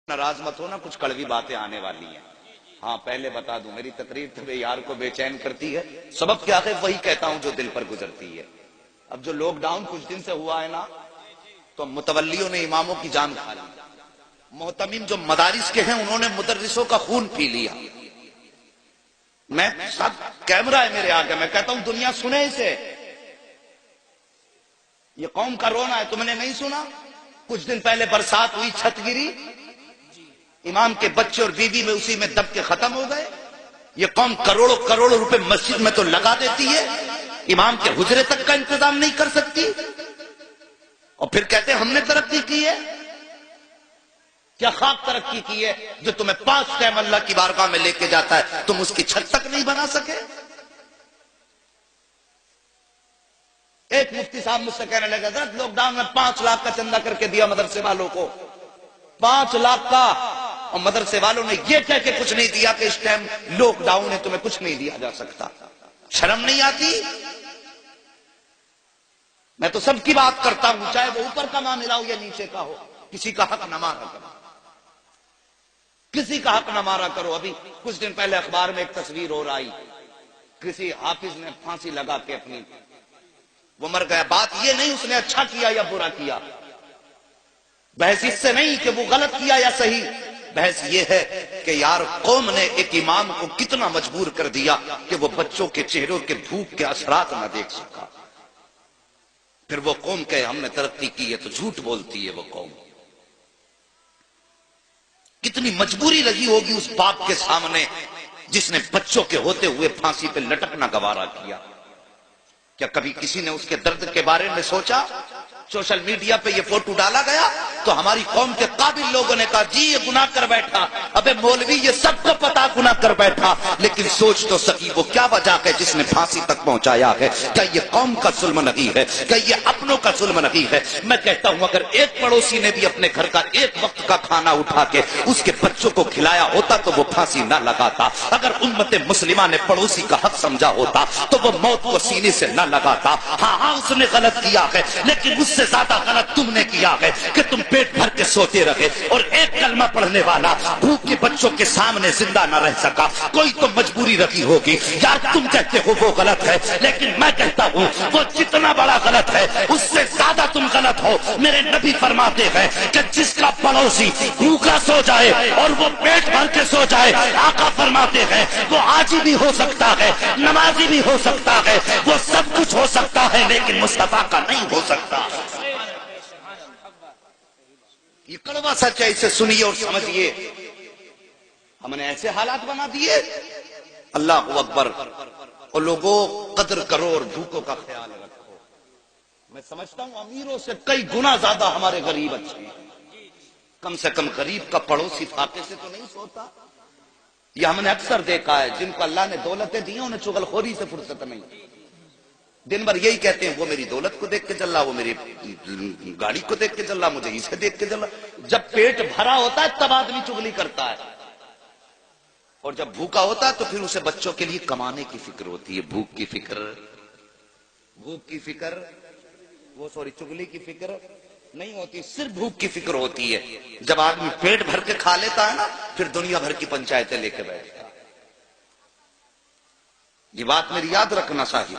नाराज मत हो ना, कुछ कड़वी बातें आने वाली हैं। हाँ पहले बता दूं, मेरी तकरीर तुम्हें यार को बेचैन करती है, सबब क्या है वही कहता हूं जो दिल पर गुजरती है। अब जो लॉकडाउन कुछ दिन से हुआ है ना, तो मुतवल्लियों ने इमामों की जान खा ली, मोहतमिम जो मदारिस के हैं उन्होंने मुदर्रिसों का खून पी लिया। मैं सब कैमरा है मेरे आगे, मैं कहता हूं दुनिया सुने इसे। ये कौम का रोना है, तुमने नहीं सुना? कुछ दिन पहले बरसात हुई, छत गिरी, इमाम के बच्चे और बीवी में उसी में दब के खत्म हो गए। ये कौम करोड़ों करोड़ों रुपए मस्जिद में तो लगा देती है, इमाम के हुजरे तक का इंतजाम नहीं कर सकती, और फिर कहते हैं हमने तरक्की की है। क्या खाक तरक्की की है जो तुम्हें 5 टाइम अल्लाह की बारगाह में लेके जाता है, तुम उसकी छत तक नहीं बना सके? एक मुफ्ती साहब मुझसे कहने लगे, लॉकडाउन में 5 लाख का चंदा करके दिया मदरसे वालों को, 5 लाख का, और मदरसे वालों ने यह कह के कुछ नहीं दिया कि इस टाइम लॉकडाउन है, तुम्हें कुछ नहीं दिया जा सकता। शर्म नहीं आती? मैं तो सबकी बात करता हूं, चाहे वो ऊपर का मामला हो या नीचे का हो, किसी का हक न मारा करो, किसी का हक न मारा करो। अभी कुछ दिन पहले अखबार में एक तस्वीर और आई, किसी हाफिज ने फांसी लगा के अपनी, वो मर गया। बात ये नहीं उसने अच्छा किया या बुरा किया, बहस इससे नहीं कि वो गलत किया या सही, बहस ये है कि यार कौम ने एक इमाम को कितना मजबूर कर दिया कि वो बच्चों के चेहरों के भूख के असरात न देख सका। फिर वो कौम कहे हमने तरक्की की है तो झूठ बोलती है। वो कौम कितनी मजबूरी लगी होगी उस बाप के सामने जिसने बच्चों के होते हुए फांसी पे लटकना गवारा किया। क्या कभी किसी ने उसके दर्द के बारे में सोचा? सोशल मीडिया पे ये फोटो डाला गया तो हमारी कौम के काबिल लोगों ने कहा जी ये गुनाह कर बैठा। अबे मौलवी ये सबको पता गुनाह कर बैठा, लेकिन सोच तो सकी वो क्या वजह है जिसने फांसी तक पहुंचाया है? क्या ये कौम का जुल्म नहीं है? क्या ये अपनों का जुल्म नहीं है? मैं कहता हूं अगर एक पड़ोसी ने भी अपने घर का एक वक्त का खाना उठा के उसके बच्चों को खिलाया होता तो वो फांसी न लगाता। अगर उम्मत मुस्लिमा ने पड़ोसी का हक समझा होता तो वो मौत को सीने से न लगाता। हाँ उसने गलत किया है, लेकिन उससे ज्यादा गलत तुमने किया है कि तुम पेट भर के सोते रहे और एक कलमा पढ़ने वाला भूख के बच्चों के सामने जिंदा न रह सका। कोई तो मजबूरी रखी होगी यार। तुम कहते हो वो गलत है, लेकिन मैं कहता हूं वो जितना बड़ा गलत है उससे ज्यादा तुम गलत हो। मेरे नबी फरमाते हैं कि जिसका पड़ोसी भूखा सो जाए और वो पेट भर के सो जाए, आका फरमाते हैं वो हाजी भी हो सकता है, नमाजी भी हो सकता है, वो सब कुछ हो सकता है, लेकिन मुस्तफा का नहीं हो सकता। ये कड़वा सच है, इसे सुनिए और समझिए। हमने ऐसे हालात बना दिए, अल्लाह अकबर। और लोगों कदर करो और भूखों का ख्याल रखो। मैं समझता हूं अमीरों से कई गुना ज्यादा हमारे गरीब अच्छे हैं। कम से कम गरीब का पड़ोसी फाके से तो नहीं सोता। यह हमने अक्सर देखा है, जिनको अल्लाह ने दौलतें दी उन्हें चुगलखोरी से फुर्सत नहीं। दिन भर यही कहते हैं वो मेरी दौलत को देख के चल रहा, वो मेरी गाड़ी को देख के चल रहा, मुझे इसे देख के चल रहा। जब पेट भरा होता है तब आदमी चुगली करता है, और जब भूखा होता है तो फिर उसे बच्चों के लिए कमाने की फिक्र होती है। भूख की फिक्र, वो सॉरी चुगली की फिक्र नहीं होती, सिर्फ भूख की फिक्र होती है। जब आदमी पेट भर के खा लेता है ना, फिर दुनिया भर की पंचायतें लेके बैठता है। ये बात मेरी याद रखना साहिब।